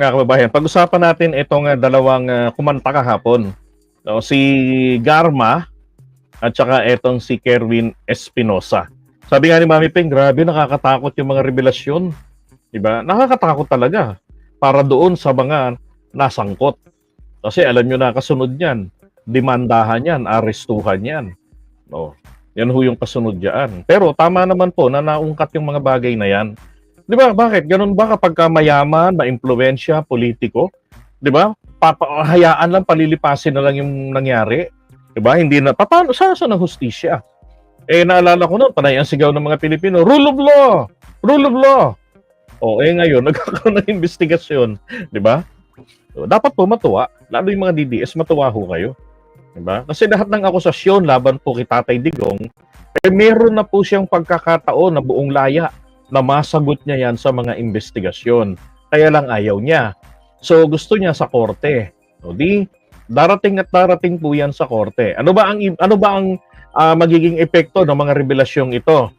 Mga kababayan, pag-usapan natin itong dalawang kumanta kahapon. No, si Garma at saka itong si Kerwin Espinosa. Sabi nga ni Mami Ping, grabe nakakatakot yung mga revelasyon. Diba? Nakakatakot talaga para doon sa mga nasangkot. Kasi alam nyo na kasunod yan. Demandahan yan, arestuhan yan. No, yan ho yung kasunod yan. Pero tama naman po na naungkat yung mga bagay na yan. Di ba? Bakit? Ganun ba kapag mayaman, maimpluwensya, politiko? Di ba? Hayaan lang, palilipasin na lang yung nangyari. Di ba? Hindi na, paano, saan ng hustisya? Naalala ko noon, panay ang sigaw ng mga Pilipino, rule of law! Rule of law! Ngayon, nagkakaroon ng investigasyon. Di ba? So, dapat po matuwa. Lalo yung mga DDS, matuwa ho kayo. Di ba? Kasi lahat ng akusasyon laban po kay Tatay Digong, meron na po siyang pagkakataon na buong laya na masagot niya yan sa mga investigasyon. Kaya lang ayaw niya. So gusto niya sa korte. O di darating at darating po yan sa korte. Ano ba ang magiging epekto ng mga revelasyong ito?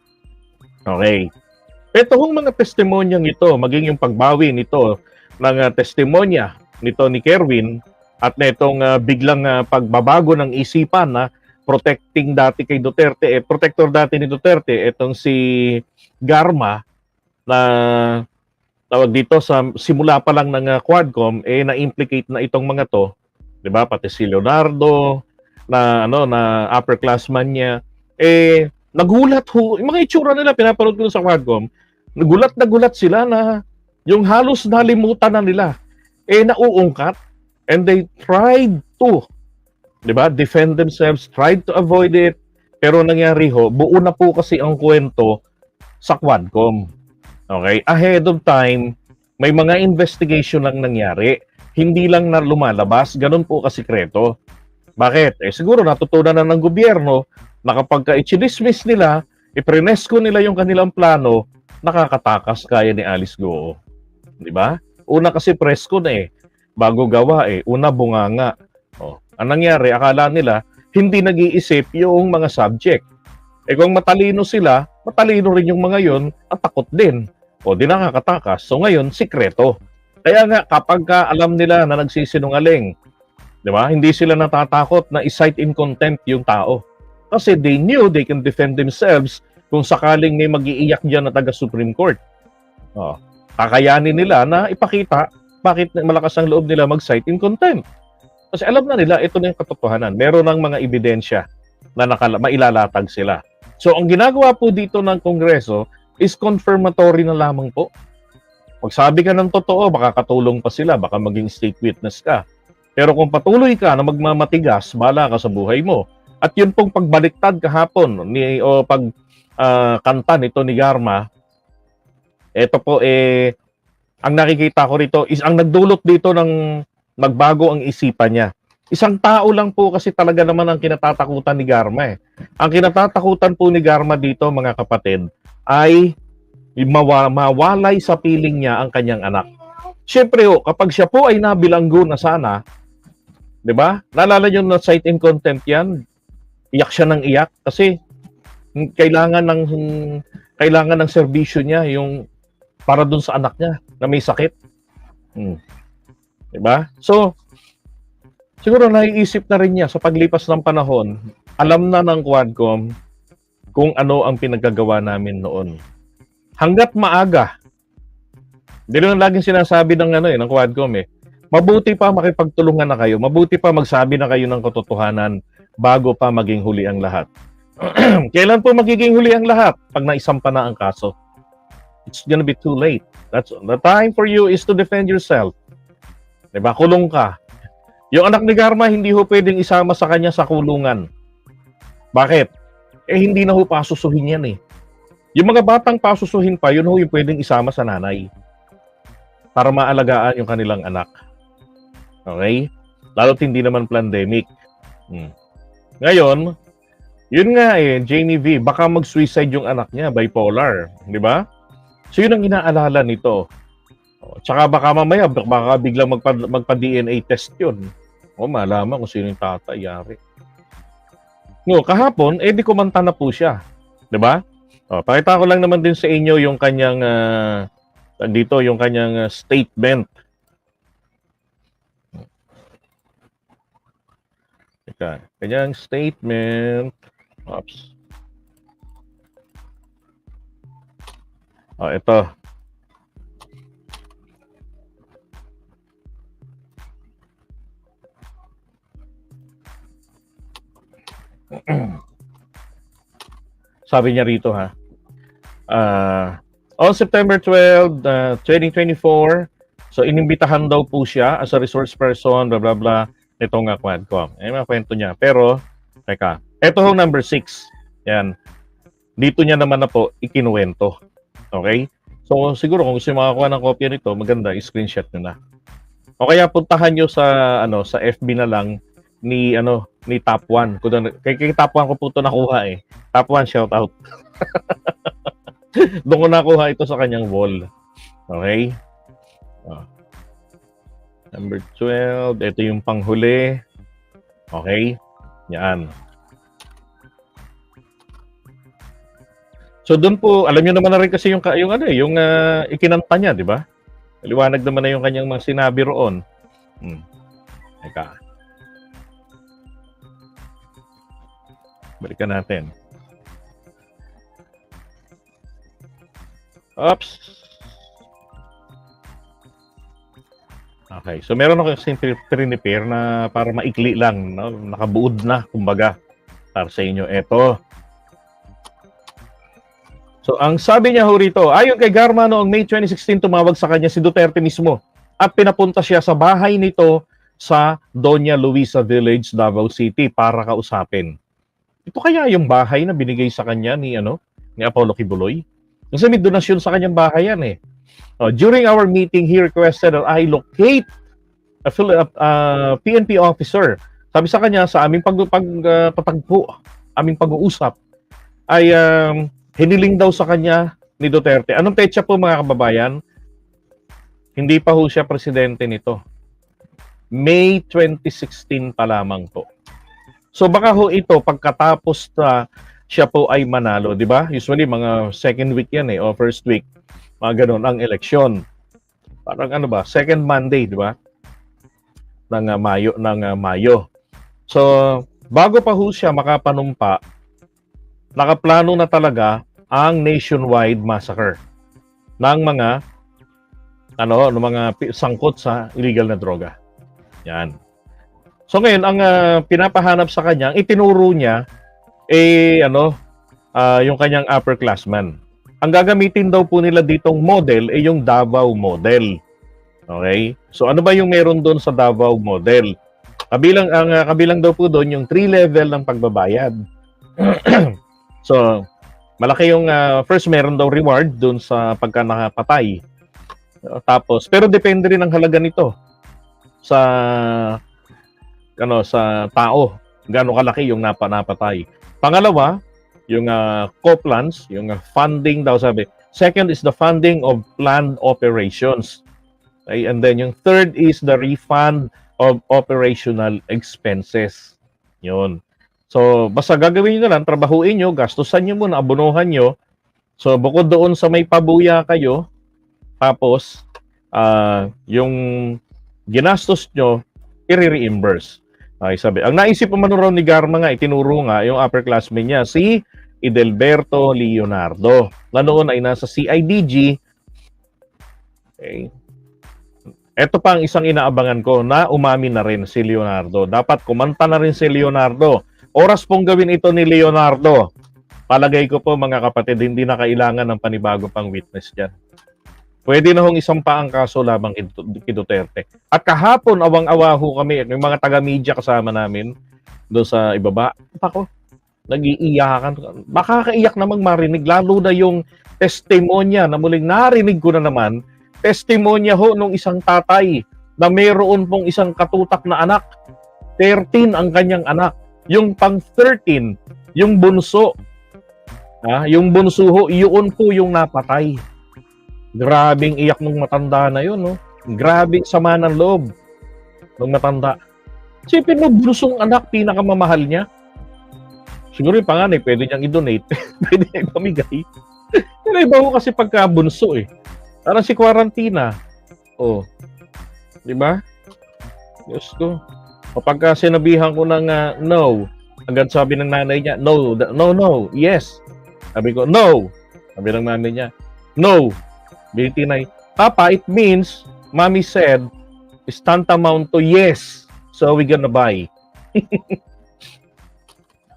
Okay. Ito hong mga testimonyang ito, maging yung pagbawi nito ng testimonya nito ni Kerwin at nitong biglang pagbabago ng isipan na protecting dati kay Duterte, protector dati ni Duterte, itong si Garma na tawag dito sa simula pa lang ng Quadcom na-implicate na itong mga to, 'di ba? Pati si Leonardo na upperclassman niya nagulat ho, yung mga itsura nila pinapanood ko sa Quadcom, nagulat sila na yung halos nalimutan na nila nauungkat and they tried to, 'di ba, defend themselves, tried to avoid it, pero nangyari ho, buo na po kasi ang kwento sa Quadcom. Okay? Ahead of time, may mga investigation lang nangyari. Hindi lang na lumalabas, ganun po kasikreto. Bakit? Siguro natutunan na ng gobyerno na kapag i-dismiss nila, iprenesko nila yung kanilang plano, nakakatakas kaya ni Alice Goo. 'Di ba? Una kasi presko na bago gawa una bunganga. Ang nangyari, akala nila hindi nag-iisip yung mga subject. Kung matalino sila, matalino rin yung mga yon at takot din. Di nakakatakas. So ngayon, sikreto. Kaya nga, kapag alam nila na nagsisinungaling, di ba, hindi sila natatakot na i-cite in contempt yung tao. Kasi they knew they can defend themselves kung sakaling may mag-iiyak dyan na taga-Supreme Court. Kakayanin nila na ipakita bakit malakas ang loob nila mag-cite in contempt. Kasi alam na nila, ito na yung katotohanan. Meron ng mga ebidensya na mailalatag sila. So, ang ginagawa po dito ng Kongreso is confirmatory na lamang po. Pag sabi ka ng totoo, baka katulong pa sila, baka maging state witness ka. Pero kung patuloy ka na magmamatigas, bahala ka sa buhay mo. At yun pong pagbaliktad kahapon, kanta nito ni Garma, ito po ang nakikita ko rito is ang nagdulot dito ng magbago ang isipan niya. Isang tao lang po kasi talaga naman ang kinatatakutan ni Garma. Ang kinatatakutan po ni Garma dito, mga kapatid, ay mawalay sa piling niya ang kanyang anak. Siyempre kapag siya po ay nabilanggo na sana, 'di ba? Naalala niyo na cite in contempt 'yan. Iyak siya ng iyak kasi kailangan ng serbisyo niya yung para dun sa anak niya na may sakit. 'Di ba? So, siguro naiisip na rin niya sa paglipas ng panahon, alam na ng Quadcom kung ano ang pinagagawa namin noon. Hanggat maaga, hindi lang laging sinasabi ng Quadcom mabuti pa makipagtulungan na kayo, mabuti pa magsabi na kayo ng katotohanan bago pa maging huli ang lahat. Kailan po magiging huli ang lahat? Pag naisampa na ang kaso. It's gonna be too late. That's the time for you is to defend yourself. Diba? Kulong ka. Yung anak ni Garma, hindi ho pwedeng isama sa kanya sa kulungan. Bakit? Hindi na ho pasusuhin yan Yung mga batang pasusuhin pa, yun ho yung pwedeng isama sa nanay. Para maalagaan yung kanilang anak. Okay? Lalo't hindi naman pandemic. Ngayon, yun nga Jamie V, baka mag-suicide yung anak niya, bipolar. Di ba? So yun ang inaalala nito. Tsaka baka mamaya, baka biglang magpa-DNA test yun. Malaman kung sino yung tatay, yari. Kahapon, di kumanta na po siya. Diba? Pakita ko lang naman din sa inyo yung kanyang, yung kanyang statement Kanyang statement. Oops. Ito. Sabi niya rito ha. On September 12, 2024, so inimbitahan daw po siya as a resource person, blah blah blah, itong Quadcom. Mga kwento niya. Pero, teka, ito ho number 6. Yan. Dito niya naman na po ikinuwento. Okay? So, siguro kung gusto niyo makakuha ng kopya nito, maganda, i-screenshot nyo na. O kaya puntahan nyo sa FB na lang ni Top 1. Kay Top 1 ko po ito nakuha eh. Top 1, shout out. Doon ko nakuha ito sa kanyang wall. Okay? Number 12. Ito yung panghuli. Okay? Yan. So doon po, alam niyo naman na rin kasi yung ikinanta niya, di ba? Liwanag naman na yung kanyang mga sinabi roon. Teka. Balikan natin. Oops. Okay, so meron ako kasi prepare na para maikli lang, no? Nakabuod na, kumbaga, para sa inyo. Ito. So, ang sabi niya ho rito, ayon kay Garma noong May 2016, tumawag sa kanya si Duterte mismo at pinapunta siya sa bahay nito sa Doña Luisa Village, Davao City para kausapin. Ito kaya yung bahay na binigay sa kanya ni Apollo Kibuloy? Kasi may donasyon sa kanyang bahay yan eh. During our meeting, he requested that I locate a PNP officer. Sabi sa kanya, sa aming patagpo, aming pag-uusap, ay hiniling daw sa kanya ni Duterte. Anong petsa po mga kababayan? Hindi pa ho siya presidente nito. May 2016 pa lamang po. So baka ho ito pagkatapos na siya po ay manalo, di ba? Usually mga second week yan o first week. Mga ganun ang eleksyon. Parang second Monday, di ba? Ng Mayo. So bago pa ho siya makapanumpa, nakaplano na talaga ang nationwide massacre ng mga sangkot sa illegal na droga. Yan. So ngayon ang pinapahanap sa kanya, itinuro niya yung kanyang upperclassman. Ang gagamitin daw po nila ditong model ay yung Davao model. Okay? So ano ba yung meron doon sa Davao model? Kabilang daw po doon yung 3 level ng pagbabayad. So, malaki yung first meron daw reward doon sa pagka nakapatay. Tapos, pero depende rin ang halaga nito sa tao. Gaano kalaki yung napatay. Pangalawa, yung co-plans, yung funding daw sabi. Second is the funding of planned operations. Okay? And then yung third is the refund of operational expenses. Yun. So, basta gagawin nyo na lang, trabahuin nyo, gastusan nyo muna, abonohan nyo. So, bukod doon sa may pabuya kayo, tapos, yung ginastos nyo, i-reimburse. Okay, sabi. Ang naisip naman raw ni Garma nga, itinuro nga, yung upperclassman niya, si Edelberto Leonardo, na noon ay nasa CIDG. Okay. Ito pa ang isang inaabangan ko na umamin na rin si Leonardo. Dapat kumanta na rin si Leonardo. Oras pong gawin ito ni Leonardo. Palagay ko po mga kapatid, hindi na kailangan ng panibago pang witness dyan. Pwede na hong isang paang kaso lamang kay Duterte. At kahapon, awang-awa ho kami, yung mga taga-media kasama namin doon sa ibaba. Ako, nag-iiyakan. Makakaiyak namang marinig, lalo na yung testimonya na muling narinig ko na naman, testimonya ho nung isang tatay na mayroon pong isang katutak na anak. 13 ang kanyang anak. Yung pang 13, yung bunso. Yung bunso ho, yun po yung napatay. Grabing iyak ng matanda na yun, no? Grabing sama ng loob ng matanda. Sipin mo, bunsong anak, pinakamamahal niya. Siguro yung panganay, pwede niyang i-donate. Pwede niyang pamigay. Pero iba ho kasi pagka bunso eh. Parang si Quarantina. Oh. Di ba? Diyos ko. O pagka sinabihan ko ng no, agad sabi ng nanay niya, no, no, yes. Sabi ko, no. Sabi ng nanay niya, no. Binitinay, Papa, it means, Mommy said, is tantamount to yes. So we gonna buy.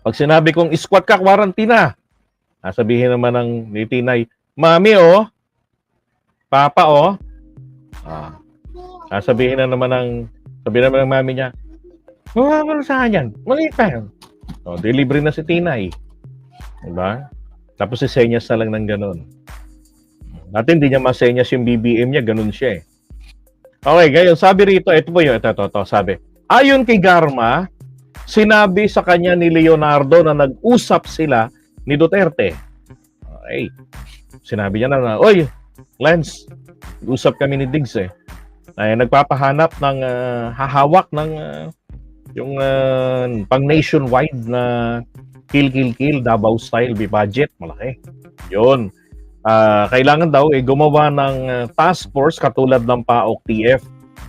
Pag sinabi kong squat ka, quarantine, sabihin naman ng nitinay, Mami, oh. Papa, oh. Sabihin naman ng mami niya, ano sa yan? Maliit pa yan. O, delivery na si Tinay. Diba? Tapos isenyas na lang ng ganun. Natin, hindi niya masenyas yung BBM niya, ganun siya eh. Okay, ngayon, sabi rito, ito po yun, ito, sabi. Ayon kay Garma, sinabi sa kanya ni Leonardo na nag-usap sila ni Duterte. Okay. Sinabi niya na, oy, Lance, usap kami ni Diggs eh. Ay nagpapahanap ng hahawak ng yung pang nationwide na kill Davao style budget malaki. 'Yon. Kailangan daw gumawa ng task force katulad ng PAOK TF.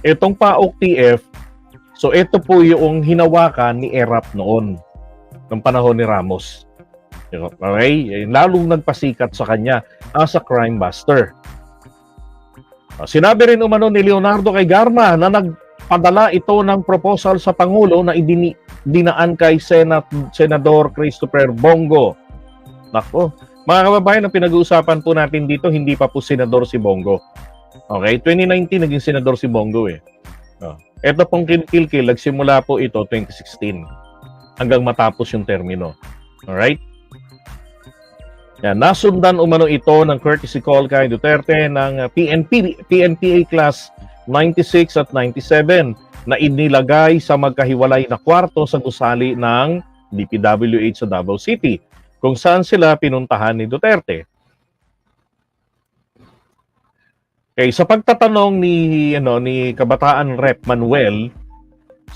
Itong PAOK TF, so ito po yung hinawakan ni ERAP noon ng panahon ni Ramos. Okay? Lalong nagpasikat sa kanya as a crime buster. Sinabi rin umano ni Leonardo kay Garma na nagpadala ito ng proposal sa Pangulo na dinaan kay Senador Christopher Bongo. Nako, mga kababayan, ang pinag-uusapan po natin dito, hindi pa po senador si Bongo. Okay, 2019 naging senador si Bongo eh. Ito pong kill, nagsimula po ito 2016 hanggang matapos yung termino. Alright? Yan, nasundan umano ito ng courtesy call kay Duterte ng PNPA Class 96 at 97 na inilagay sa magkahiwalay na kwarto sa gusali ng DPWH sa Davao City, kung saan sila pinuntahan ni Duterte. Okay, sa pagtatanong ni Kabataan Rep Manuel,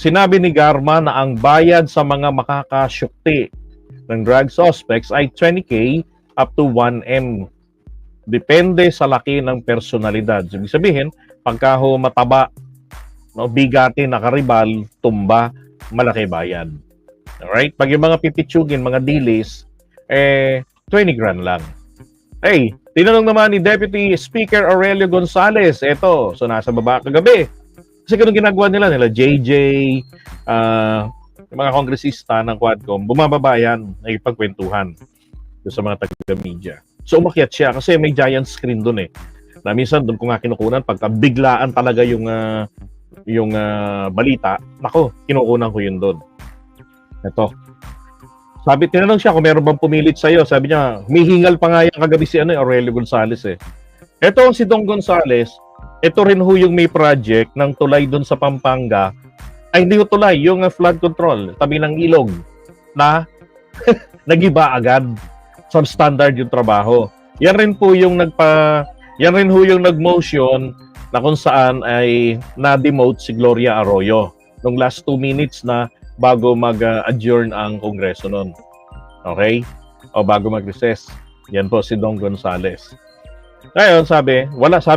sinabi ni Garma na ang bayad sa mga makakasyukti ng drug suspects ay 20K up to 1M. Depende sa laki ng personalidad. So, ibig sabihin, pagka mataba, bigatin, nakaribal, tumba, malaki bayad. Alright? Pag yung mga pipitsugin, mga dilis, 20 grand lang. Hey, tinanong naman ni Deputy Speaker Aurelio Gonzales, eto, so nasa baba kagabi. Kasi ganun ginagawa nila JJ, mga kongresista ng Quadcom, bumababa yan, nagpagkwentuhan sa mga taga-media. So umakyat siya kasi may giant screen doon eh. Na minsan doon ko nga kinukunan pagka biglaan talaga yung balita. Nako, kinukunan ko yun doon. Ito. Sabi, tinanong siya kung meron bang pumilit sa'yo. Sabi niya, humihingal pa nga yan kagabi si Aurelio Gonzales eh. Ito si Dong Gonzales, ito rin ho yung may project ng tulay doon sa Pampanga. Ay, hindi ko tulay, yung flood control, tabi ng ilog na nagiba agad. Substandard yung trabaho. Yan rin ho yung nag-motion na kung saan ay na-demote si Gloria Arroyo nung last 2 minutes na bago mag-adjourn ang Kongreso noon. Okay? O bago mag-recess. Yan po si Dong Gonzales. Ngayon, sabi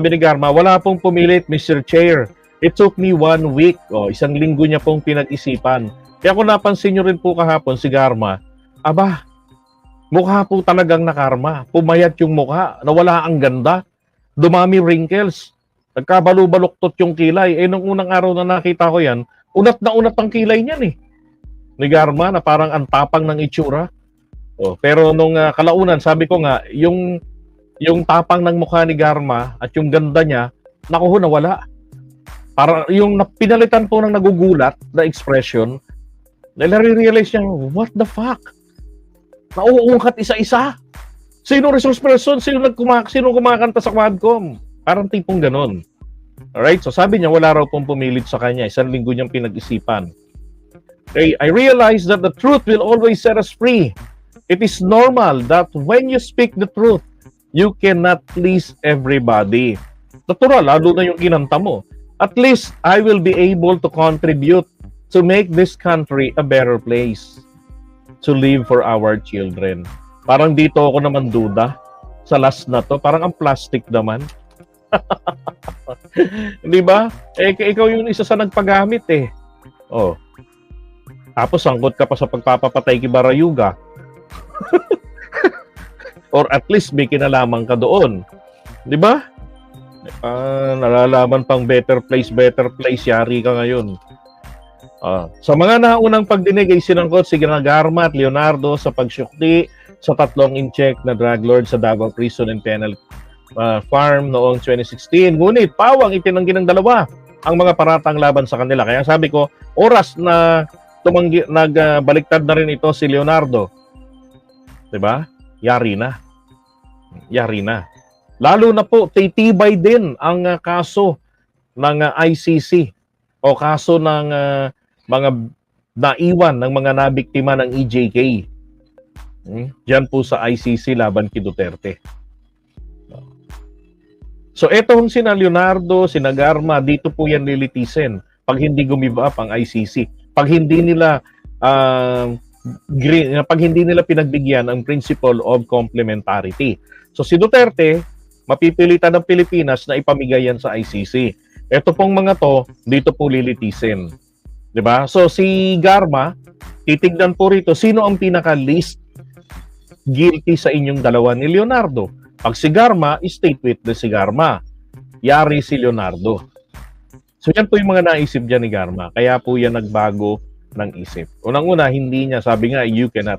ni Garma, wala pong pumilit, Mr. Chair. It took me 1 week. O, 1 linggo niya pong pinag-isipan. Kaya kung napansin nyo rin po kahapon si Garma, aba, mukha po talagang nakarma. Pumayat yung mukha. Nawala ang ganda. Dumami wrinkles. Nagkabalu-baluktot yung kilay. Nung unang araw na nakita ko yan, unat na unat ang kilay niyan eh. Ni Garma na parang ang tapang ng itsura. Pero nung kalaunan, sabi ko nga, yung tapang ng mukha ni Garma at yung ganda niya, naku, nawala. Para yung pinalitan po ng nagugulat na expression, nare-realize niya, what the fuck? Nauungkat isa-isa. Sino resource person? Sino kumakanta sa Quadcom? Parang tipong ganon. Alright? So sabi niya, wala raw pong pumilit sa kanya. 1 linggo niyang pinag-isipan. Okay, I realize that the truth will always set us free. It is normal that when you speak the truth, you cannot please everybody. Natural, lalo na yung kinanta mo. At least, I will be able to contribute to make this country a better place to live for our children. Parang dito ako naman duda sa last na to. Parang ang plastic naman. Di ba? Ikaw yung isa sa nagpagamit eh. Tapos sangkot ka pa sa pagpapapatay kay Barayuga. Or at least may kinalaman ka doon. Di ba? Nalalaman pang better place, yari ka ngayon. Sa mga naunang pagdinig ay sinangkot si Garma at Leonardo sa pagsyukli sa 3 in-check na drug lord sa Davao Prison and Penal Farm noong 2016. Ngunit pawang itinanggi ng dalawa ang mga paratang laban sa kanila. Kaya sabi ko, oras na nagbaliktad na rin ito si Leonardo. 'Di ba? Yari na. Lalo na po, titibay din ang kaso ng ICC o kaso ng mga naiwan ng mga nabiktima ng EJK. Diyan po sa ICC laban kay Duterte. So etong sina Leonardo, sina Garma, dito po yan lilitisin pag hindi gumive up ang ICC. Pag hindi nila pinagbigyan ang principle of complementarity. So si Duterte, mapipilitan ng Pilipinas na ipamigay yan sa ICC. Ito pong mga to, dito po lilitisin. 'Di ba? So si Garma, titignan po rito sino ang pinaka-least guilty sa inyong dalawa ni Leonardo. Pag si Garma, state witness si Garma. Yari si Leonardo. So yan po yung mga naisip dyan ni Garma. Kaya po yan nagbago ng isip. Unang-una, hindi niya, sabi nga, you can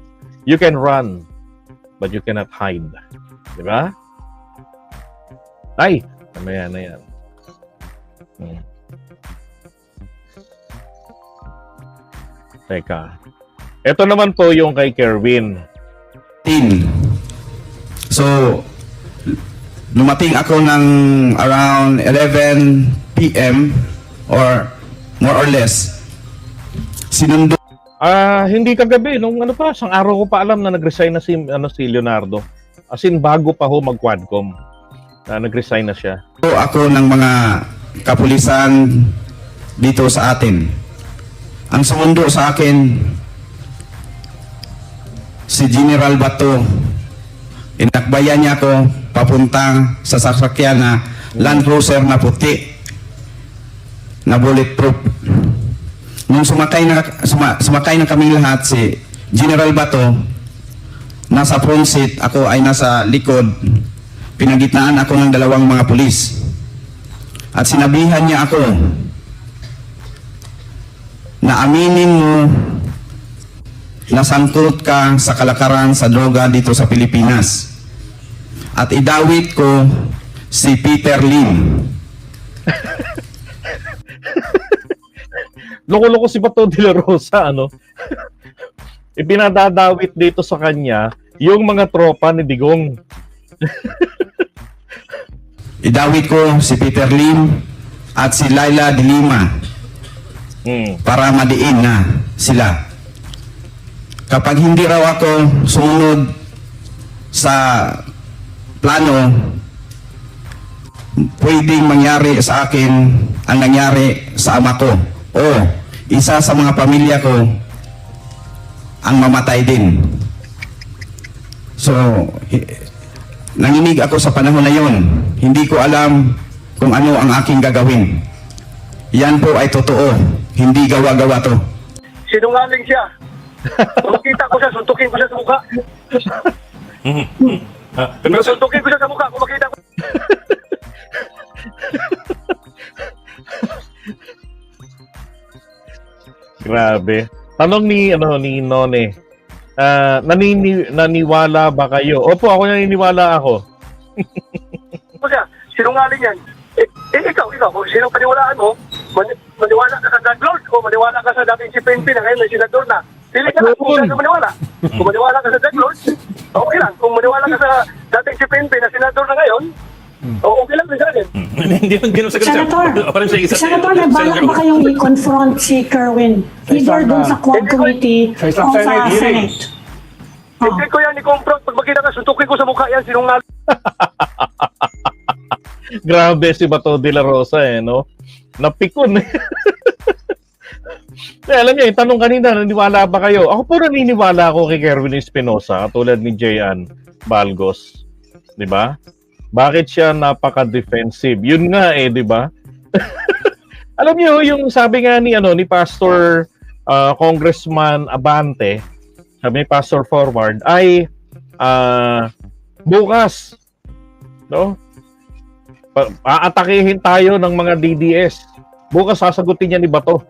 run, but you cannot hide. Diba? Ay, mamaya na yan. Teka. Ito naman po yung kay Kerwin. So, lumating ako ng around 11 p.m. or more or less. Sinundo. Hindi kagabi. Nung isang araw ko pa alam na nag-resign na si Leonardo. As in, bago pa ho mag-Quadcom. Nag-resign na siya. Ako ng mga kapulisan dito sa atin. Ang sumundo sa akin, si General Bato. Inakbayan niya ako papuntang sa sasakyan na Land Cruiser na puti na bulletproof. Nung sumakay na kaming lahat, si General Bato nasa front seat, ako ay nasa likod. Pinagitnaan ako ng 2 mga pulis. At sinabihan niya ako na aminin mo nasangkot ka sa kalakaran sa droga dito sa Pilipinas. At idawit ko si Peter Lim. Loko-loko si Bato de la Rosa, Ipinadadawit dito sa kanya yung mga tropa ni Digong. Idawit ko si Peter Lim at si Laila de Lima para madiin na sila. Kapag hindi raw ako sumunod sa plano, pwedeng mangyari sa akin ang nangyari sa ama ko o isa sa mga pamilya ko ang mamatay din. So, nanginig ako sa panahon na yon. Hindi ko alam kung ano ang aking gagawin. Yan po ay totoo. Hindi gawa-gawa to. Sinungaling siya. Kung makita ko siya, suntukin ko siya sa mukha. Suntukin ko siya sa mukha kung makita ko. Grabe. Tanong ni None. Naniwala ba kayo? Opo, ako naniniwala ako. Kung siya, sinungaling yan. Ikaw, kung sino paniwalaan mo, maniwala ka sa God Lord o maniwala ka sa dating si Penpi na ngayon na senador na. Pili ka lang kung saan ka maniwala. Kung maniwala ka sa God Lord, okay lang. Kung maniwala ka sa dating si Penpi na senador na ngayon, okay lang din sa akin. Hindi man ganun sa Senator, nagbalak ba kayong i-confront si Kerwin? Either doon sa Quad Committee o sa Senate? Hindi ko yan i-confront. Pag makita ka, suntukin ko sa mukha yan, sinungaling. Grabe si Bato de la Rosa, Napikon. Alam niyo, yung tanong kanina, naniniwala ba kayo? Ako po naniniwala ako kay Kerwin Espinosa, tulad ni Jayan Balgos. 'Di ba? Bakit siya napaka-defensive? Yun nga di ba? Alam niyo, yung sabi nga ni Pastor Congressman Abante, sabi ni Pastor Forward, ay bukas, no? Aatakihin tayo ng mga DDS. Bukas sasagutin niya ni Bato.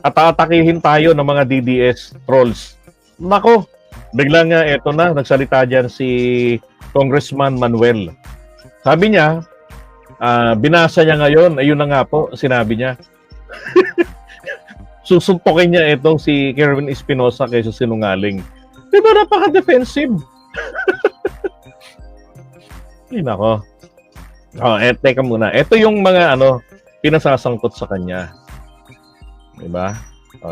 At aatakihin tayo ng mga DDS trolls. Nako, biglang eto na, nagsalita dyan si Congressman Manuel. Sabi niya, binasa niya ngayon, ayun na nga po, sinabi niya. Susuntokin niya itong si Kerwin Espinosa kaysa sinungaling. Diba napaka-defensive? Ay, nako. Teka muna. Ito yung mga pinasasangkot sa kanya. Diba?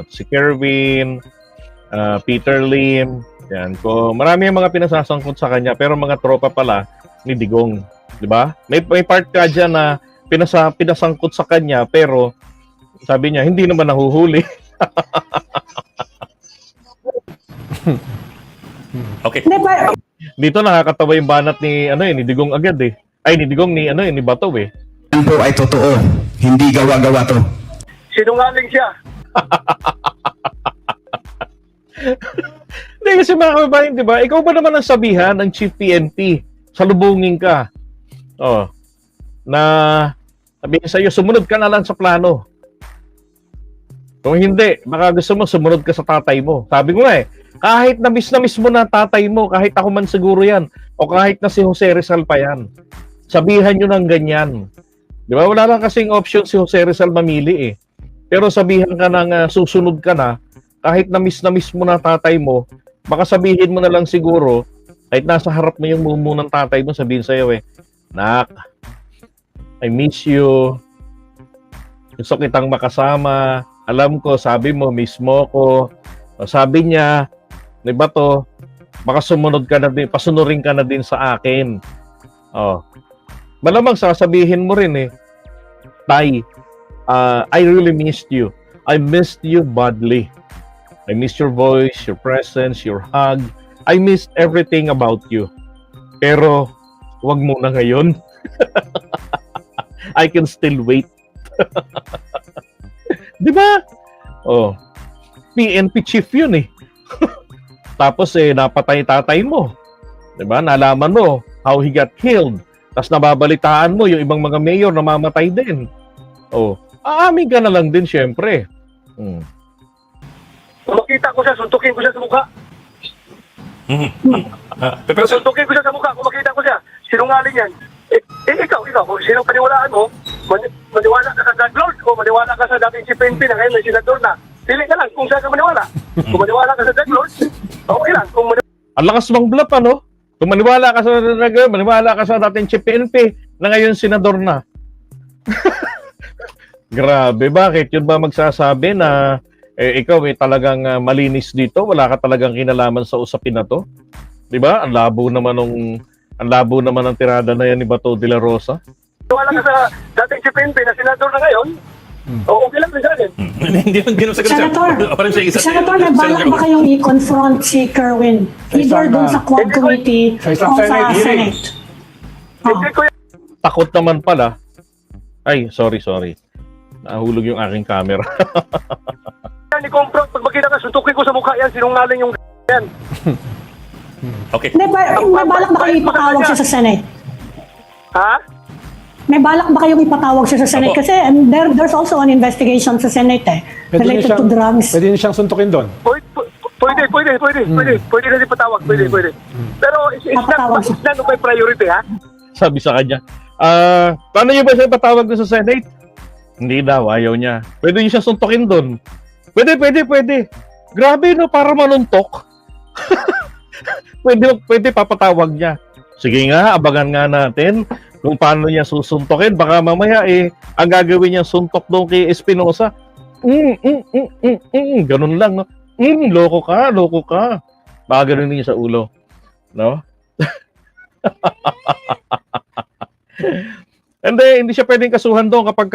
Si Kerwin, Peter Lim, yan ko. Marami yung mga pinasasangkot sa kanya, pero mga tropa pala ni Digong. Diba? May part ka dyan na pinasangkot sa kanya, pero sabi niya, hindi naman nahuhuli. Okay. Dito nakakatawa yung banat ni ni Digong agad eh. Ay, ni Digong ni Bato eh. Yan po ay totoo. Hindi gawa-gawa to. Sinungaling siya. Hindi kasi mga kababayan, di ba? Ikaw ba naman ang sabihan ng Chief PNP? Salubungin ka. Na sabihin sa'yo, sumunod ka na lang sa plano. Kung hindi, baka gusto mo, sumunod ka sa tatay mo. Sabi ko nga kahit na miss mo na tatay mo, kahit ako man siguro yan, o kahit na si Jose Rizal pa yan, sabihan nyo ng ganyan. Di ba? Wala lang kasing option si Jose Rizal mamili eh. Pero sabihan ka ng susunod ka na, kahit na miss mo na tatay mo, baka sabihin mo na lang siguro, kahit nasa harap mo yung mumu ng tatay mo, sabihin sa'yo Nak, I miss you. Gusto kitang makasama. Alam ko, sabi mo, miss mo ko. Sabi niya, di ba to, baka sumunod ka na din, pasunurin ka na din sa akin. Malamang sasabihin mo rin Tay, I really missed you. I missed you badly. I missed your voice, your presence, your hug. I missed everything about you. Pero, wag muna ngayon. I can still wait. Di ba? PNP chief yun Tapos napatay tatay mo. Di ba? Nalaman mo how he got killed. Tapos nababalitaan mo yung ibang mga mayor na mamatay din. Aamin ka na lang din, syempre. Kung makita ko siya, suntukin ko siya sa mukha. Pero Suntukin ko siya sa mukha, kung makita ko siya. Sinungaling yan. Ikaw, kung sinong paniwalaan mo, maniwala ka sa God Lord, o maniwala ka sa dating si PNP na ngayon may senador na. Pili ka lang kung saan ka maniwala. Kung maniwala ka sa God Lord, okay lang. Kung Ang lakas bang bluff, Kung maniwala ka sa dating Chief PNP na ngayon senador na. Grabe, bakit? Yun ba magsasabi na ikaw talagang malinis dito? Wala ka talagang kinalaman sa usapin na to? Di ba? Ang labo naman ng tirada na yan ni Bato de la Rosa. maniwala ka sa dating si PNP na senador na ngayon, okay lang sa akin. Hindi lang sa Senator, may balak ba kayong i-confront si Kerwin? Either dun sa Quad Committee o sa Senate? Hindi ko Takot naman pala. Ay, sorry. Nahulog yung aking camera. yan i-confront. Pag makita ka, suntukin ko sa mukha yan, sinungaling yung yan. Okay. May balak ba kayong ipatawag siya sa Senate? Ha? May balak ba kayong ipatawag siya sa Senate? Opo. Kasi there's also an investigation sa Senate related to drugs. Pwede niyo siyang suntukin doon. Pwede na din patawag, pwede. Pero it's not my priority, ha? Sabi sa kanya, paano niyo ba siya patawag doon sa Senate? Hindi daw, ayaw niya. Pwede niyo siya suntukin doon. Pwede. Grabe, para manuntok. pwede papatawag niya. Sige nga, abangan nga natin kung paano niya susuntokin. Baka mamaya ang gagawin niya suntok doon kay Espinosa. Ganun lang, no? Loko ka. Baka ganun niya sa ulo. No? Hindi siya pwedeng kasuhan doon kapag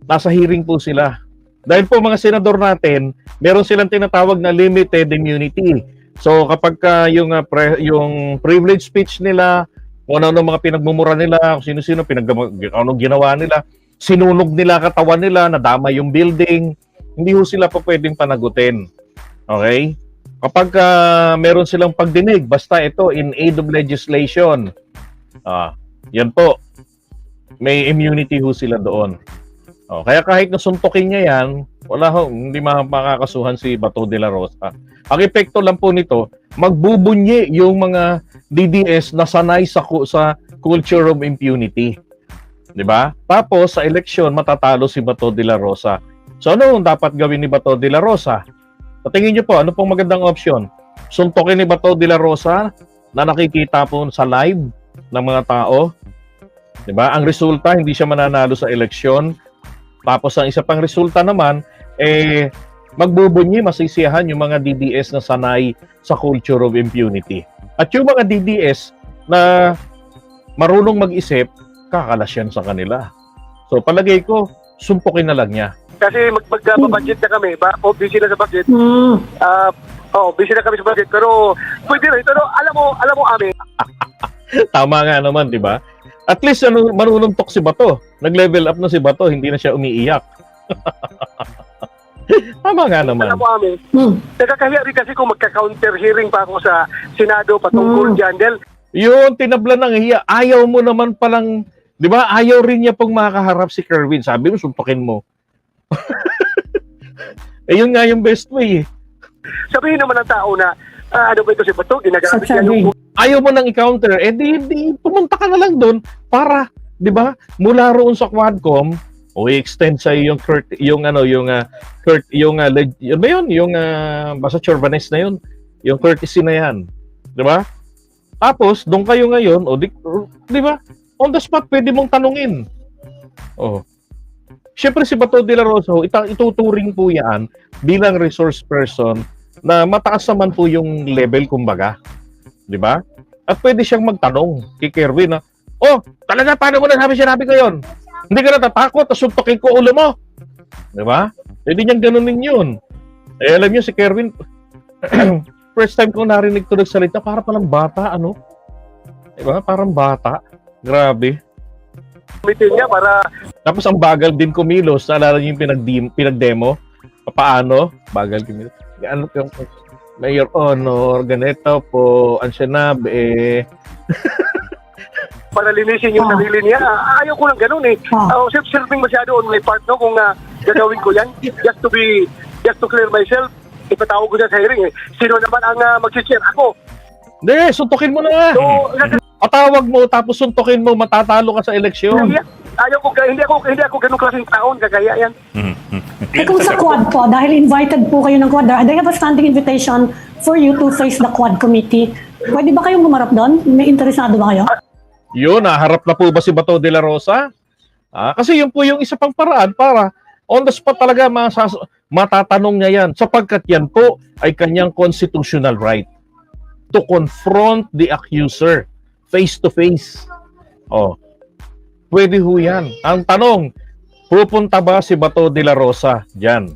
nasa hearing po sila. Dahil po mga senador natin, meron silang tinatawag na limited immunity. So kapag yung privilege speech nila, kung ano mga pinagmumura nila, kung sino-sino anong ginawa nila, sinunog nila katawan nila, nadama yung building, hindi ho sila pa pwedeng panagutin. Okay? Kapag meron silang pagdinig, basta ito in aid of legislation, yan po, may immunity ho sila doon. Kaya kahit nasuntukin niya yan, wala ho, hindi makakasuhan si Bato de la Rosa. Ang epekto lang po nito, magbubunyi yung mga DDS na sanay sa culture of impunity. 'Di ba? Tapos sa eleksyon matatalo si Bato de la Rosa. So ano ang dapat gawin ni Bato de la Rosa? Sa tingin niyo po, ano pong magandang option? Suntukin ni Bato de la Rosa na nakikita po sa live ng mga tao. 'Di ba? Ang resulta, hindi siya mananalo sa eleksyon. Tapos ang isa pang resulta naman, magbubunyi, masisiyahan yung mga DDS na sanay sa culture of impunity. At yung mga DDS na marunong mag-isip, kakalas yan sa kanila. So palagay ko, sumpukin na lang niya. Kasi mag-budget na kami, busy na sa budget. Busy na kami sa budget, pero pwede rin. Pero alam mo, Ami. Tama nga naman, di ba? At least marunong si Bato. Nag-level up na si Bato, hindi na siya umiiyak. Tama nga naman. Alam mo, Ami, nagkakahiya rin kasi kung magka-counter hearing pa ako sa Senado patungkol dyan. Dahil Yun, tinabla ng hiya. Ayaw mo naman palang, di ba? Ayaw rin niya pong makaharap si Kerwin. Sabi mo, suntukin mo. Yun nga yung best way. sabihin naman ng tao na, ano ba ito si Bato, ginagamit niya yung... Ayaw mo nang i-counter, di pumunta ka na lang doon para, di ba? Mula roon sa Quadcom, i-extend sa yung basta Chorbanes na yun, yung courtesy na yan, di ba? Tapos doon kayo ngayon, di ba? On the spot pwede mong tanungin. Siyempre si Bato de la Rosa, ituturing po yan bilang resource person na mataas naman po yung level kumbaga. Di ba? At pwede siyang magtanong kay Kerwin na, talaga, paano mo sinabi ko yun? Hindi ka natatakot, suntukin ko ulo mo. Di ba? Pwede niyang ganunin yun. Alam niyo si Kerwin, first time ko narinig ito nagsalita, para palang bata, ano? Di ba? Parang bata. Grabe. Meeting niya para... Tapos ang bagal din kumilos. Naalala niyo yung pinag-demo? Paano? Bagal kumilos. Ano yung Mayor Honor, ganito po, ansinabi, para linisin yung sarili niya. Ayaw ko lang ganun eh. Self-serving masyado on my part, no? Kung gagawin ko yan, just to clear myself, ipatawag ko siya sa hearing eh. Sino naman ang mag-share? Ako. Hindi, suntukin mo na nga. So, Patawag mo, tapos suntukin mo, matatalo ka sa eleksyon. hindi ako ganun klaseng taon, kagaya yan. Kung sa quad po, dahil invited po kayo ng quad, they have a standing invitation for you to face the quad committee. Pwede ba kayong gumarap doon? May interesado ba kayo? Yun, harap na po ba si Bato de la Rosa? Kasi yun po yung isa pang paraan para on the spot talaga matatanong niya yan. Sapagkat yan po ay kanyang constitutional right to confront the accuser face to face. Pwede ho yan. Ang tanong, pupunta ba si Bato de la Rosa dyan?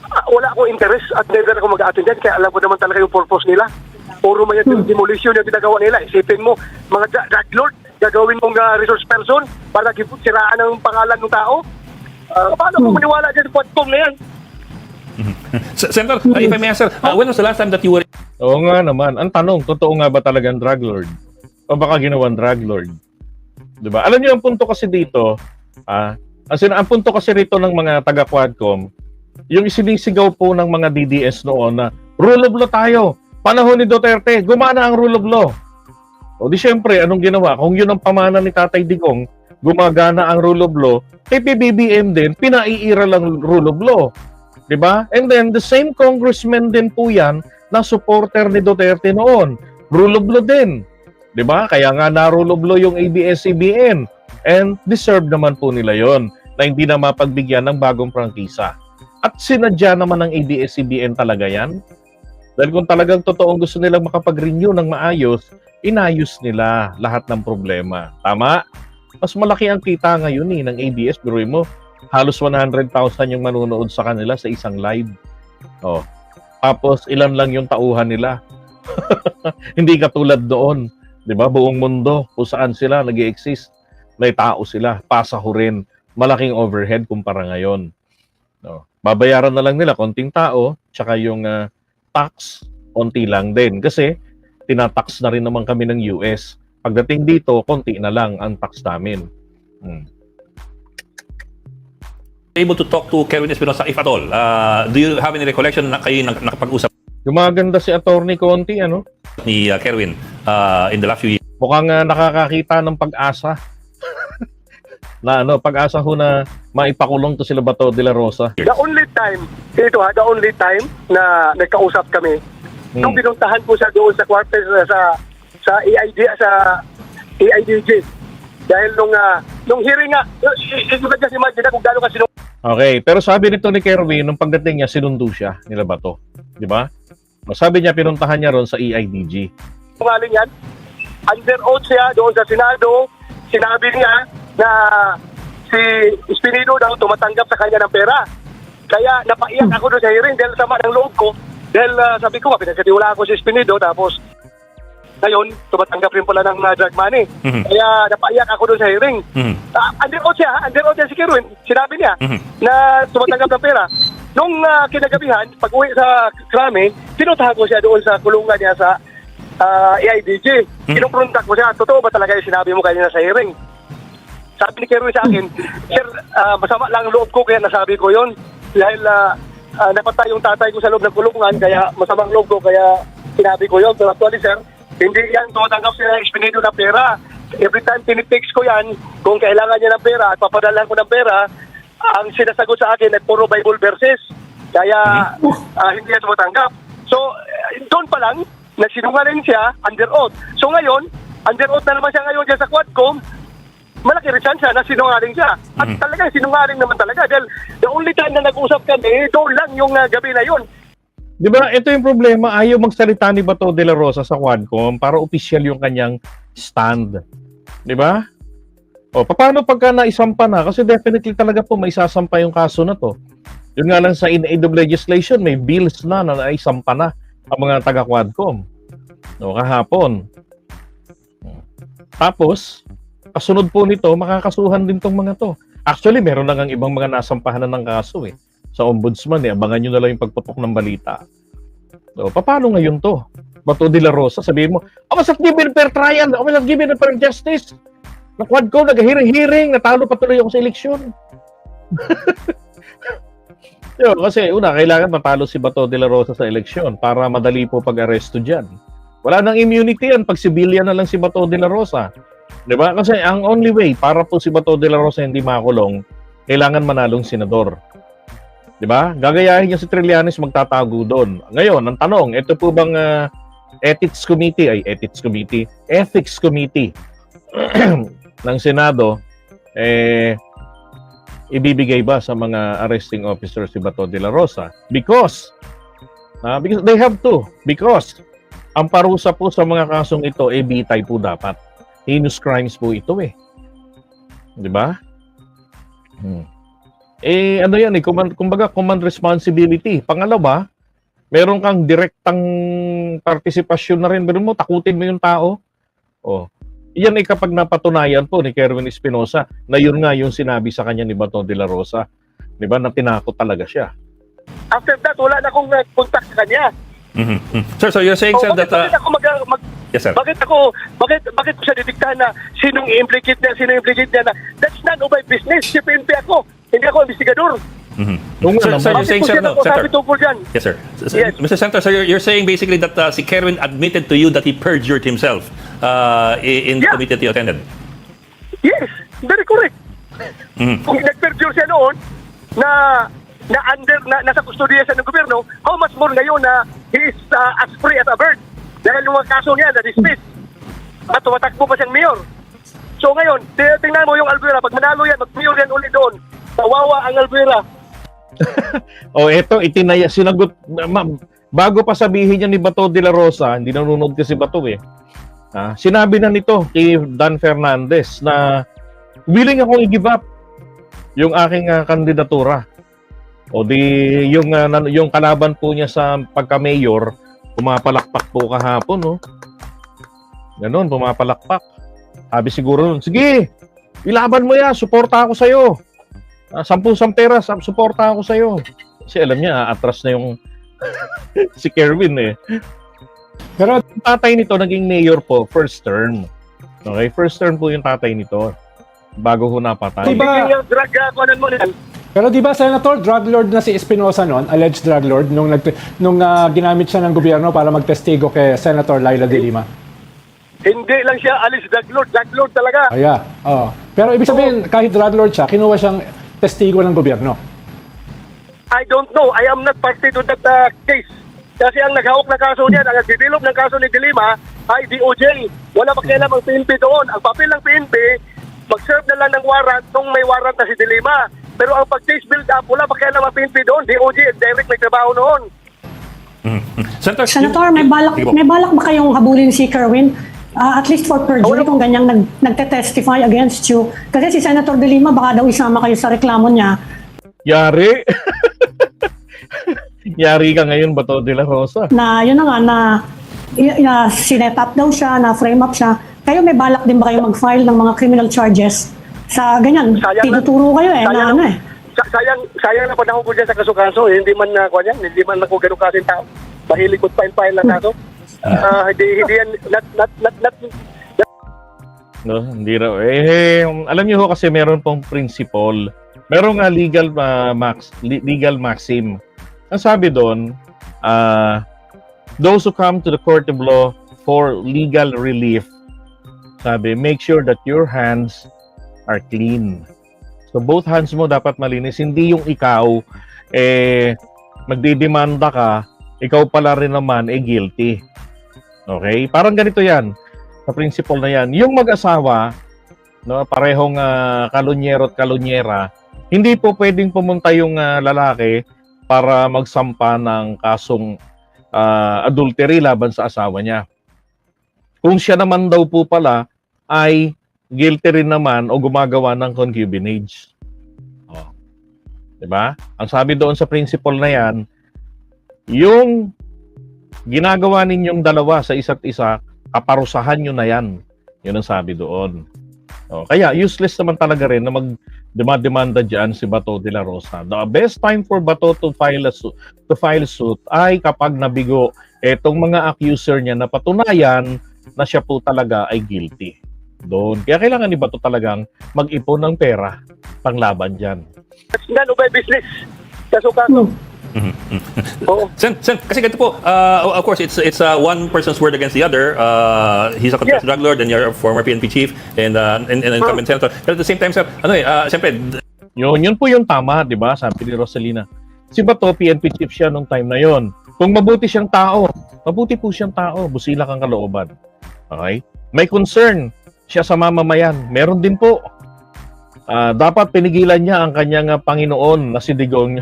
Wala akong interest at never ako mag-attend dyan, kaya alam ko naman talaga yung purpose nila. Puro may demolition yung ginagawa nila. Isipin mo, mga drug lord, gagawin mong resource person para siraan ang pangalan ng tao. Paano kung maniwala dyan sa Quadcom na yan? Senator, if I may ask, when was the last time that you were... Oo nga naman. Ang tanong, totoo nga ba talagang drug lord? O baka ginawang drug lord? Diba? Alam niyo ang punto kasi dito, ang punto kasi rito ng mga taga-Quadcom, yung isinisigaw po ng mga DDS noon na rule of law tayo. Panahon ni Duterte, gumana ang rule of law. O di syempre, anong ginawa? Kung yun ang pamana ni Tatay Digong, gumagana ang rule of law, kay PBBM din, pinaiira lang rule of law. Diba? And then, the same congressman din po yan na supporter ni Duterte noon. Rule of law din. Diba? Kaya nga na rule of law yung ABS-CBN. And deserve naman po nila yon na hindi na mapagbigyan ng bagong prangkisa. At sinadya naman ng ABS-CBN talaga yan. Dahil kung talagang totoong gusto nilang makapag-renew ng maayos, inayos nila lahat ng problema. Tama? Mas malaki ang kita ngayon ng ABS. Biruin mo, halos 100,000 yung manunood sa kanila sa isang live. Tapos ilan lang yung tauhan nila. Hindi katulad doon. Diba? Buong mundo, kung saan sila nag-i-exist, may tao sila, pasahurin, malaking overhead kumpara ngayon. No. Babayaran na lang nila konting tao, tsaka yung tax, konti lang din. Kasi tinatax na rin naman kami ng US. Pagdating dito, konti na lang ang tax namin. Able to talk to Kerwin Espinosa if at all. Do you have any recollection na kayo nakapag-usap Gumaganda si Attorney Conti, ano? ni Kerwin in the last few years? Mukhang nakakakita ng pag-asa. Na pag-asa ho na maipakulong to sila Bato de la Rosa. The only time, the only time na nagkausap kami, nung pinuntahan ko siya doon sa quarters sa AIDG. Dahil nung hearing nga, you can just imagine kung gano'n kasi Okay, pero sabi nito ni Kerwin, nung pagdating niya, sinundo siya nila Bato. Di ba? Sabi niya, pinuntahan niya ron sa EIDG. sinungaling yan. Under oath siya doon sa Senado, sinabi niya na si Espinido daw tumatanggap sa kanya ng pera. Kaya napaiyak ako doon sa hearing dahil sama ng loob ko. Dahil sabi ko, pinagkatiwala ako si Espinido, tapos ngayon, tumatanggap rin pala ng drug money. Kaya napaiyak ako doon sa hearing. Under oath siya si Kerwin. Sinabi niya na tumatanggap ng pera. Nung kinagabihan, pag uwi sa krami, pinuntahan ko siya doon sa kulungan niya sa AIDG. Kinumprontak ko siya, totoo ba talaga yung sinabi mo kanina sa hearing? Sabi ni Kerwin sa akin, Sir, masama lang ang loob ko kaya nasabi ko yon. Dahil napatay yung tatay ko sa loob ng kulungan, kaya masamang loob ko kaya sinabi ko yon. Pero actually, sir, hindi yan tumatanggap siya ng Espinido na pera. Every time tinitext ko yan, kung kailangan niya ng pera at papadala ko ng pera, ang sinasagot sa akin ay puro Bible verses. Kaya hindi yan tumatanggap. So, doon pa lang, nagsinungaling siya under oath. So ngayon, under oath na naman siya ngayon dyan sa Quadcom, malaki rin siya na sinungaling siya. At talaga, sinungaling naman talaga. Dahil the only time na nag-usap kami, doon lang yung gabi na yun. Di ba, ito yung problema, ayaw magsalita ni Bato de la Rosa sa Quadcom para opisyal yung kanyang stand. Di ba? O, paano pagka naisampa na? Kasi definitely talaga po may sasampa yung kaso na to. Yun nga lang sa in aid of legislation, may bills na naisampa na ang mga taga-Quadcom. O, kahapon. Tapos, kasunod po nito, makakasuhan din tong mga to. Actually, meron na ngang ibang mga nasampahan na ng kaso sa ombudsman abangan nyo na lang yung pagputok ng balita. So, paano ngayon to? Bato de la Rosa, sabihin mo, I was not given fair trial, I was not given fair justice. Na Quadcom, nag-hearing, natalo patuloy ako sa eleksyon. Kasi una, kailangan matalo si Bato de la Rosa sa eleksyon para madali po pag-aresto dyan. Wala nang immunity yan, pag civilian na lang si Bato de la Rosa. Diba? Kasi ang only way para po si Bato de la Rosa hindi makulong, kailangan manalong senador. Diba? Gagayahin niya si Trillanes, magtatago doon. Ngayon, ang tanong, ito po bang Ethics Committee ng Senado, ibibigay ba sa mga arresting officers si Bato de la Rosa? Because they have to. Because ang parusa po sa mga kasong ito, bitay po dapat. Heinous crimes po ito Diba? Ano yan kumbaga command responsibility. Pangalawa, meron kang direktang partisipasyon na rin. Meron mo, takutin mo yung tao. Yan kapag napatunayan po ni Kerwin Espinosa na yun nga yung sinabi sa kanya ni Bato de la Rosa. Diba? Na tinakot talaga siya. After that, wala na akong contact sa kanya. Sir, so you're saying, sir, that... Bakit ako yes, sir. Bakit ko siya didiktahan na sinong i-implicate niya na that's none of my business. Si PNP ako. Hindi ako investigador. Sir, you're saying, sir, no, Sabi tungkol dyan. Yes, sir. Yes. Mr. Santos, sir, you're saying basically that si Kerwin admitted to you that he perjured himself in the committee that you attended. Yes, very correct. Kung nag-perjure siya noon na nasa kustodiya siya ng gobyerno, how much more ngayon na he is as free as a bird? Dahil yung mga kaso niya na-dismiss. At tumatakbo pa siyang mayor. So ngayon, tingnan mo yung Albuera, pag manalo yan, mag-mayor yan ulit doon. Tawawa ang Albuera. Eto, sinagot, bago pa sabihin niya ni Bato de la Rosa, hindi nanonood kasi Bato sinabi na nito kay Dan Fernandez na willing akong i-give up yung aking kandidatura. Yung kalaban po niya sa pagka-mayor, pumapalakpak po kahapon, Ganon, pumapalakpak. Sabi siguro nun, sige, ilaban mo yan, suporta ako sa'yo. 10 pera, suporta ako sa'yo. Kasi alam niya, atras na yung si Kerwin eh. Pero Yung tatay nito naging mayor po, first term. Okay, first term po yung tatay nito. Bago ho napatay. Diba- Yung drug, kuhanan mo yan. Pero di ba, Senator, drug lord na si Espinosa noon, alleged drug lord, nung ginamit siya ng gobyerno para magtestigo kay Senator Laila de Lima? Hindi lang siya alis drug lord talaga. Aya, oo. Pero ibig sabihin, kahit drug lord siya, kinuha siyang testigo ng gobyerno. I don't know. I am not party to that case. Kasi ang naghawak na kaso niyan, ang nagdevelop ng kaso ni De Lima ay DOJ. Wala pakialam ang PNP doon. Ang papel ng PNP, mag-serve na lang ng warrant nung may warrant na si De Lima. Pero ang pag-case build up, wala pakialam ang PNP doon. DOJ at direct may trabaho noon. Senator, may balak ba kayong habulin si Kerwin? At least for perjury kung ganyang nagte-testify against you. Kasi si Senator De Lima baka daw isama kayo sa reklamo niya. Yari. Yari ka ngayon, Bato de la Rosa. Na yun na nga, na sinet up daw siya, na frame up siya. Kayo may balak din ba kayo mag-file ng mga criminal charges? Sa ganyan, tinuturo kayo na ano eh. Sayang na panahon ko dyan sa kaso-kaso. Hindi man hindi man ako ganun kasing tao. Mahilig ko file lang kaso. Hindi yan, not No, hindi raw. Alam niyo ho kasi meron pong principle. Meron nga legal maxim. Ang sabi doon, those who come to the court of law for legal relief, sabi, make sure that your hands are clean. So both hands mo dapat malinis. Hindi yung ikaw, magdidemanda ka, ikaw pala rin naman, guilty. Okay? Parang ganito yan. Sa principle na yan. Yung mag-asawa, no, parehong kalunyero at kalunyera, hindi po pwedeng pumunta yung lalaki para magsampa ng kasong adultery laban sa asawa niya. Kung siya naman daw po pala ay guilty rin naman o gumagawa ng concubinage. Oh. 'Di ba? Ang sabi doon sa principle na yan, yung ginagawa ninyong dalawa sa isa't isa, kaparusahan nyo na yan. Yun ang sabi doon. Oh, kaya useless naman talaga rin na magdemanda dyan si Bato de la Rosa. The best time for Bato to file suit ay kapag nabigo etong mga accuser niya na patunayan na siya po talaga ay guilty. Doon. Kaya kailangan ni Bato talagang mag-ipon ng pera panglaban dyan. none of my business. Kaso-kaso. Oo. Sen, kasi ganito po, of course, it's one person's word against the other. He's a confessed drug lord and you're a former PNP chief and incumbent senator. But at the same time, sir, siyempre, Yun po yung tama, di ba? Sabi ni Rosalina. Si Bato, PNP chief siya nung time na yon. Kung mabuti siyang tao, mabuti po siyang tao, busila kang kalooban. Okay? May concern siya sa mamamayan. Meron din po. Dapat pinigilan niya ang kanyang Panginoon na si Digong.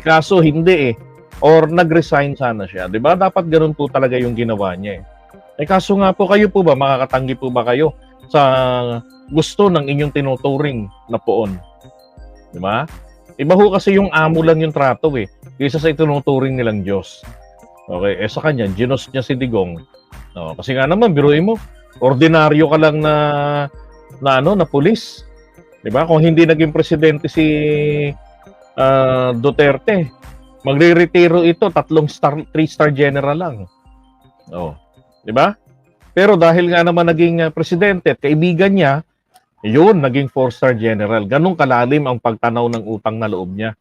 Kaso hindi eh. Or nag-resign sana siya. Di ba? Dapat ganun po talaga yung ginawa niya eh. Kaso nga po, kayo po ba, makakatanggi po ba kayo sa gusto ng inyong tinuturing na poon? Di ba? Iba ho kasi yung amo lang yung trato eh. Kaysa sa itinuturing nilang Diyos. Okay, sa kanya, ginos niya si Digong. No, kasi nga naman, biruin mo, ordinaryo ka lang na pulis. Di ba? Kung hindi naging presidente si Duterte, magre-retiro ito, 3-star general lang. Oh, di ba? Pero dahil nga naman naging presidente at kaibigan niya, yun, naging 4-star general. Ganun kalalim ang pagtanaw ng utang na loob niya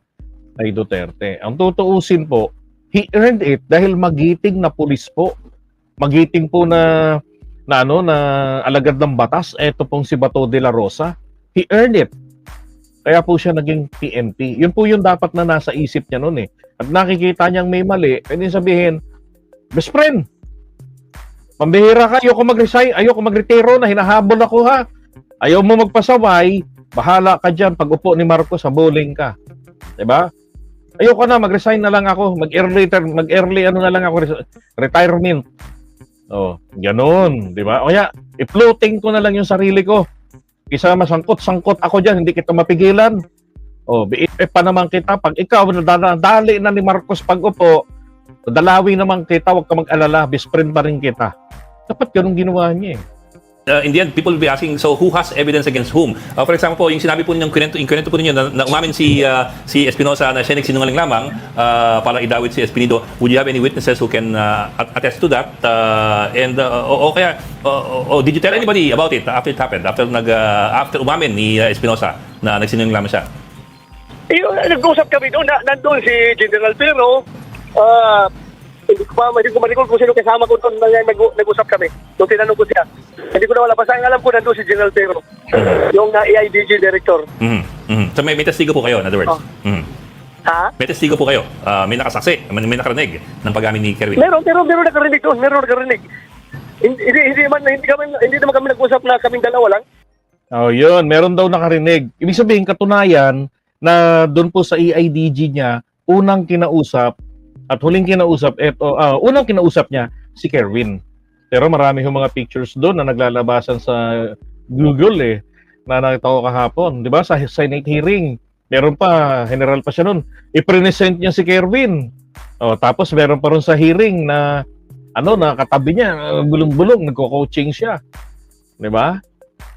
kay Duterte. Ang tutuusin po, he earned it dahil magiting na pulis po. Magiting po na alagad ng batas. Ito pong si Bato de la Rosa. He earned it. Kaya po siya naging PNP. Yun po yung dapat na nasa isip niya noon eh. At nakikita niyang may mali, pwede sabihin, best friend, pambihira ka, ayoko mag-resign, ayoko mag-retiro na, hinahabol ako ha. Ayaw mo magpasaway, bahala ka dyan, pag upo ni Marcos, habulin ka. Diba? Ayoko na, mag-resign na lang ako, mag-early na lang ako, retirement. Oh, ganun, diba? O kaya, i-floating ko na lang yung sarili ko. Isa masangkot-sangkot ako dyan, hindi kita mapigilan. O, BFF pa naman kita. Pag ikaw, dali na ni Marcos pag upo, dalawi naman kita, huwag ka mag-alala, best friend pa rin kita. Dapat ganun ginawa niya eh. in the end, people will be asking, so who has evidence against whom? For example po, yung sinabi po yung kwento po ninyo na umamin si Espinosa na siya nagsinungaling lamang para idawit si Espinido. Would you have any witnesses who can attest to that? Did you tell anybody about it after it happened? After umamin ni Espinosa na nagsinungaling lamang siya? Nag-usap kami doon, nandun si General Pero, hindi ko ma-recall kung sino kasama ko doon nag-usap kami. Nung tinanong ko siya. Hindi ko na wala. Basta ang alam ko nandun si General Pero, yung AIDG director. So may testigo po kayo, in other words? Ha? May testigo po kayo? May nakasaksi? May nakarinig ng pag-amin ni Kerwin? Meron nakarinig doon. Meron nakarinig. Hindi naman kami nag-usap na kaming dalawa lang. Oh, yun. Meron daw nakarinig. Ibig sabihin, katunayan na doon po sa EIDG niya, unang kinausap at huling kinausap, unang kinausap niya, si Kerwin. Pero marami yung mga pictures doon na naglalabasan sa Google na nakita ko kahapon. Di ba? Sa Senate hearing, meron pa, general pa siya noon. I-present niya si Kerwin. Tapos meron pa rin sa hearing na na katabi niya, bulong-bulong, nagko-coaching siya. Di ba?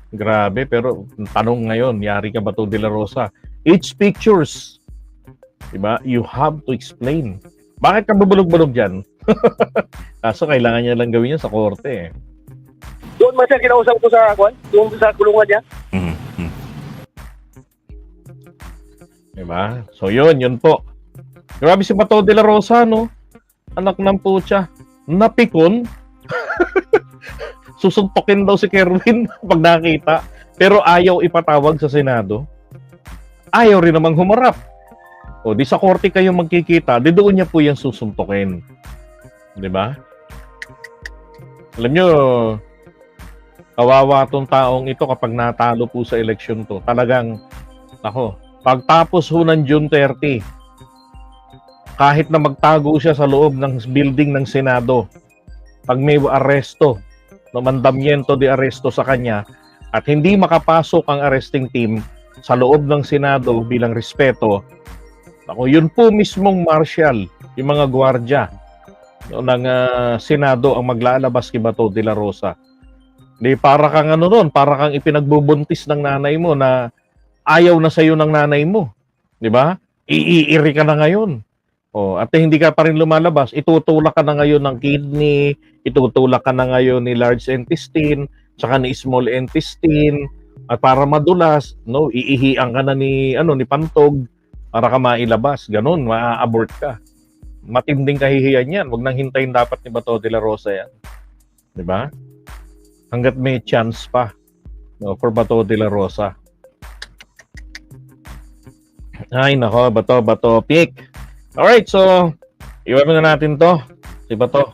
Grabe, pero tanong ngayon, yari ka ba to, De La Rosa? It's pictures. Diba? You have to explain. Bakit ka bubulog-bulog dyan? Kaso kailangan niya lang gawin yan sa korte. Doon man siya kinausap ko sa doon sa kulungan niya. Diba? So yun po. Grabe si Bato de la Rosa, no? Anak ng putya. Napikon. Susuntokin daw si Kerwin pag nakita. Pero ayaw ipatawag sa Senado. Ayaw rin namang humarap. Di sa korte kayo magkikita, di doon niya po yan susuntokin. Diba? Alam nyo, kawawa tong taong ito kapag natalo po sa eleksyon to. Talagang, pagtapos ho ng June 30, kahit na magtago siya sa loob ng building ng Senado, pag may aresto, mandamiento de aresto sa kanya, at hindi makapasok ang arresting team sa loob ng Senado bilang respeto, yun po mismong marshal, yung mga gwardya ng Senado ang maglalabas kay Bato de la Rosa. Di para kang para kang ipinagbubuntis ng nanay mo na ayaw na sa'yo ng nanay mo. Di ba? Iiri ka na ngayon. At hindi ka pa rin lumalabas, itutulak ka na ngayon ng kidney, itutulak ka na ngayon ni large intestine, tsaka ni small intestine, at para madulas, iihian ka na ni Pantog, para ka mailabas. Ganun, ma-abort ka. Matinding kahihiyan yan. Huwag nang hintayin dapat ni Bato de la Rosa yan. Diba? Hanggat may chance pa for Bato de la Rosa. Ay, nako, Bato, pick. Alright, so, iwan na natin to. Si Bato.